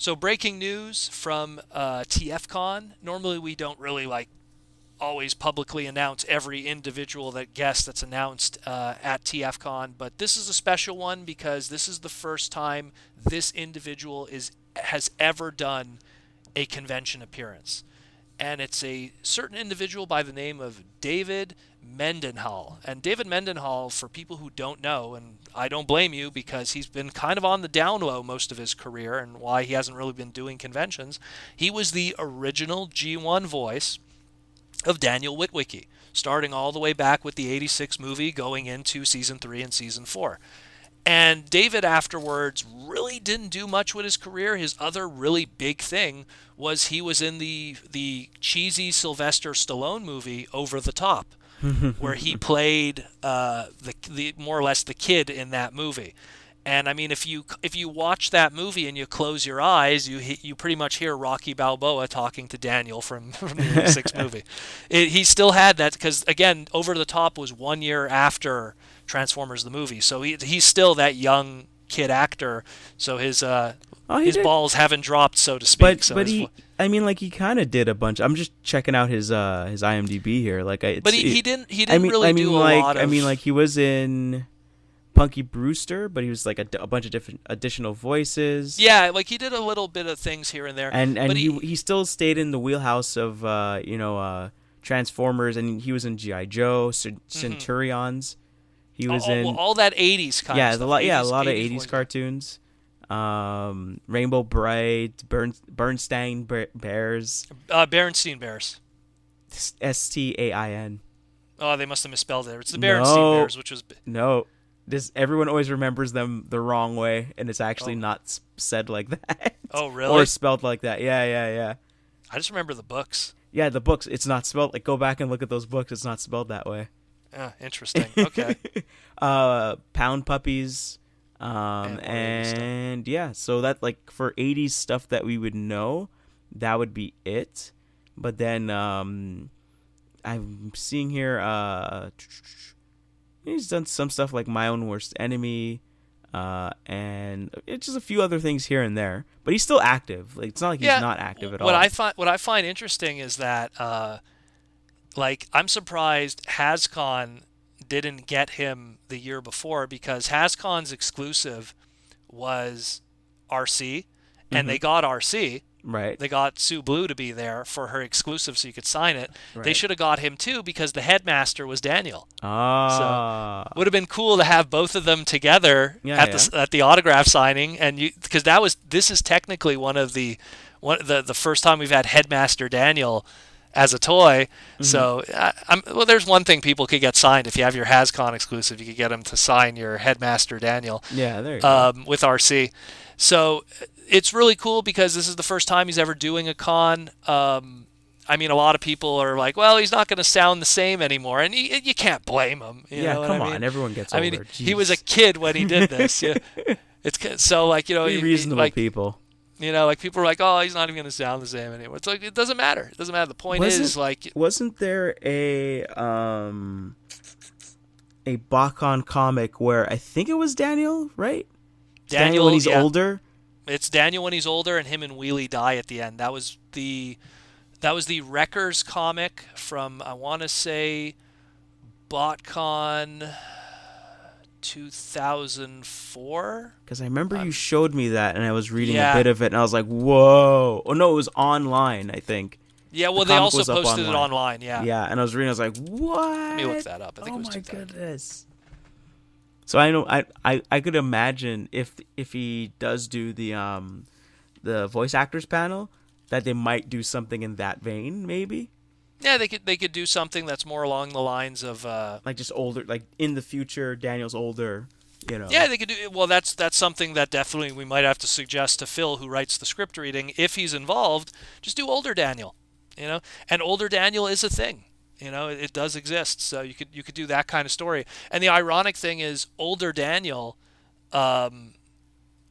So breaking news from TFcon. Normally we don't really always publicly announce every individual guest that's announced at TFcon, but this is a special one because this is the first time this individual has ever done a convention appearance. And it's a certain individual by the name of David Mendenhall. And David Mendenhall, for people who don't know, and I don't blame you because he's been kind of on the down low most of his career and why he hasn't really been doing conventions, he was the original G1 voice of Daniel Witwicky, starting all the way back with the '86 movie going into season 3 and season 4. And David afterwards really didn't do much with his career. His other really big thing was he was in the cheesy Sylvester Stallone movie Over the Top, where he played the more or less the kid in that movie. And I mean, if you watch that movie and you close your eyes, you pretty much hear Rocky Balboa talking to Daniel from the '86 movie. He still had that because again, Over the Top was 1 year after Transformers the movie, so he's still that young kid actor. So his balls haven't dropped, so to speak. I mean, like he kind of did a bunch. I'm just checking out his IMDb here. He didn't really do a lot of. I mean, like he was in Punky Brewster, but he was like a bunch of different additional voices. Yeah, like he did a little bit of things here and there. And he still stayed in the wheelhouse of Transformers, and he was in G.I. Joe, Centurions. He was in all that '80s kind of stuff. A lot of '80s cartoons. Rainbow Bright, Bernstein Bears. Berenstein Bears. Stain. Oh, they must have misspelled it. It's the Berenstein Bears, which was no. Everyone always remembers them the wrong way, and it's actually not said like that. Oh, really? Or spelled like that. Yeah. I just remember the books. Yeah, the books. It's not spelled. Like, go back and look at those books. It's not spelled that way. Interesting. Okay. Pound Puppies. And yeah, so that like for 80s stuff that we would know, that would be it. But then I'm seeing here he's done some stuff like My Own Worst Enemy, and it's just a few other things here and there. But he's still active. Like it's not like he's not active at all. What I find interesting is that I'm surprised HasCon didn't get him the year before because HasCon's exclusive was RC, and they got RC. Right. They got Sue Blue to be there for her exclusive so you could sign it. Right. They should have got him too because the headmaster was Daniel. Ah. So would have been cool to have both of them together at the autograph signing, and because this is technically the first time we've had headmaster Daniel as a toy. Mm-hmm. So there's one thing people could get signed if you have your HasCon exclusive. You could get them to sign your headmaster Daniel. Yeah, there you go. With RC. So it's really cool because this is the first time he's ever doing a con. I mean, a lot of people are like, well, he's not going to sound the same anymore. And you can't blame him. You know come what I mean? on. Everyone gets over it. He was a kid when he did this. Yeah. It's so like, you know. Be reasonable people. You know, like people are like, oh, he's not even going to sound the same anymore. It's like, it doesn't matter. It doesn't matter. The point is like. Wasn't there a BotCon comic where I think it was Daniel, right? Daniel when he's older. It's Daniel when he's older, and him and Wheelie die at the end. That was the Wreckers comic from, I want to say, BotCon 2004. Because I remember you showed me that, and I was reading a bit of it, and I was like, whoa. Oh no, it was online, I think. Yeah, well, they also posted it online. Yeah. Yeah, and I was reading, I was like, what? Let me look that up. I think it was 2000. Oh my goodness. So I know I could imagine if he does do the voice actors panel that they might do something in that vein, maybe. Yeah, they could do something that's more along the lines of like just older, like in the future Daniel's older, you know. Yeah, they could do. Well, that's something that definitely we might have to suggest to Phil, who writes the script reading, if he's involved. Just do older Daniel, you know. And older Daniel is a thing. You know, it does exist, so you could do that kind of story. And the ironic thing is, older Daniel,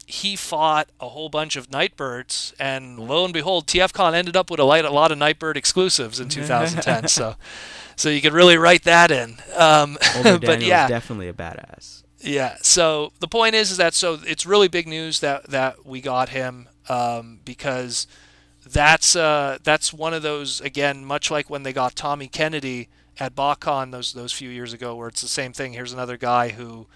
he fought a whole bunch of Nightbirds, and lo and behold, TFCon ended up with a lot of Nightbird exclusives in 2010. so you could really write that in. Older Daniel is definitely a badass. Yeah. So the point is that it's really big news that we got him. because that's one of those, again, much like when they got Tommy Kennedy at BotCon those few years ago, where it's the same thing. Here's another guy who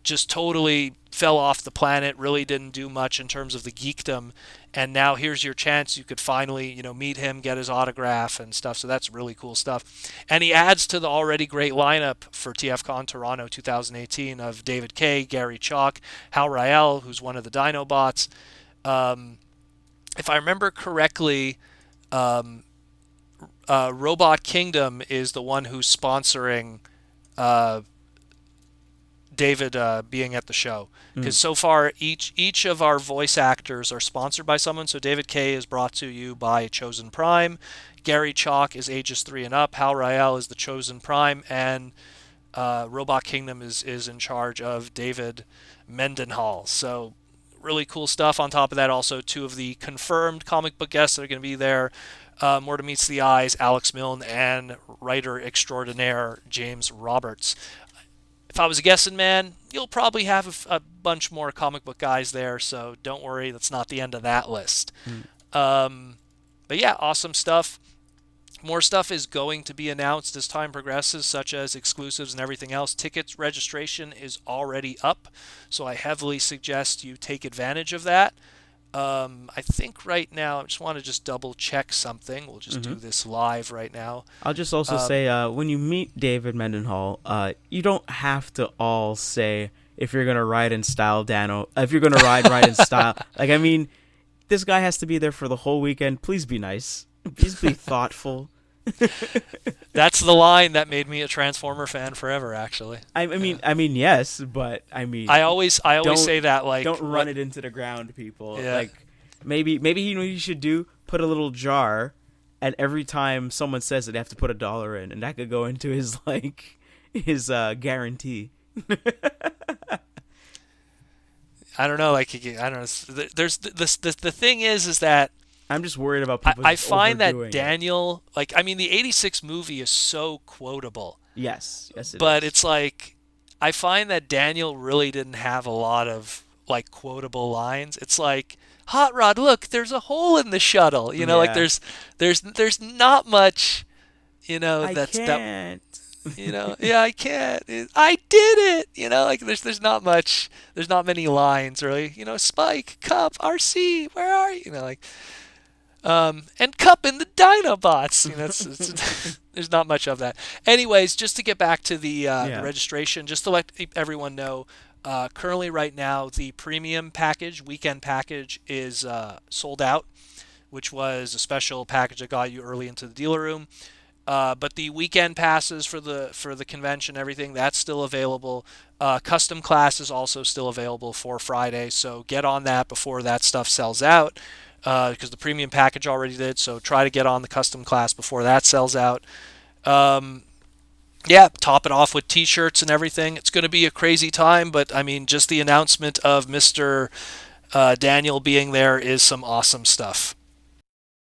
just totally fell off the planet, really didn't do much in terms of the geekdom, and now here's your chance. You could finally, meet him, get his autograph and stuff. So that's really cool stuff. And he adds to the already great lineup for TFcon Toronto 2018 of David Kay, Gary Chalk, Hal Rael, who's one of the Dinobots. If I remember correctly, Robot Kingdom is the one who's sponsoring David being at the show, because so far each of our voice actors are sponsored by someone. So David Kay is brought to you by Chosen Prime, Gary Chalk is ages 3 and up, Hal Rael is the Chosen Prime, and Robot Kingdom is in charge of David Mendenhall. So really cool stuff. On top of that, also 2 of the confirmed comic book guests that are going to be there. More to Meets the Eyes, Alex Milne, and writer extraordinaire James Roberts. If I was guessing, man, you'll probably have a bunch more comic book guys there, so don't worry, that's not the end of that list. But yeah, awesome stuff. More stuff is going to be announced as time progresses, such as exclusives and everything else. Tickets registration is already up, so I heavily suggest you take advantage of that. I think right now, I just want to double check something. We'll just do this live right now. I'll just also say, when you meet David Mendenhall, you don't have to all say if you're gonna ride in style, Dano. If you're gonna ride in style, like, I mean, this guy has to be there for the whole weekend. Please be nice. Please be thoughtful. That's the line that made me a Transformer fan forever. Actually, I mean, yes, but I mean, I always say that, like, don't run it into the ground, people. Yeah. Like, maybe you should do, put a little jar, and every time someone says it, they have to put $1 in, and that could go into his guarantee. I don't know. Like, I don't know. There's the thing is that I'm just worried about people. I find that overdoing Daniel, like, I mean, the '86 movie is so quotable. Yes, it but is. it's like, I find that Daniel really didn't have a lot of, like, quotable lines. It's like, Hot Rod, look, there's a hole in the shuttle. Like, Yeah. there's not much, I that's can't. yeah, I can't. I did it. Like, there's not much. There's not many lines, really. Spike, Cup, RC, where are you? Like, and Cup and the Dinobots. There's not much of that. Anyways, just to get back to the registration, just to let everyone know, currently right now the premium package, weekend package, is sold out, which was a special package that got you early into the dealer room. But the weekend passes for the convention, everything, that's still available. Custom class is also still available for Friday, so get on that before that stuff sells out, because the premium package already did. So try to get on the custom class before that sells out. Top it off with T-shirts and everything. It's going to be a crazy time, but I mean, just the announcement of Mr. Daniel being there is some awesome stuff.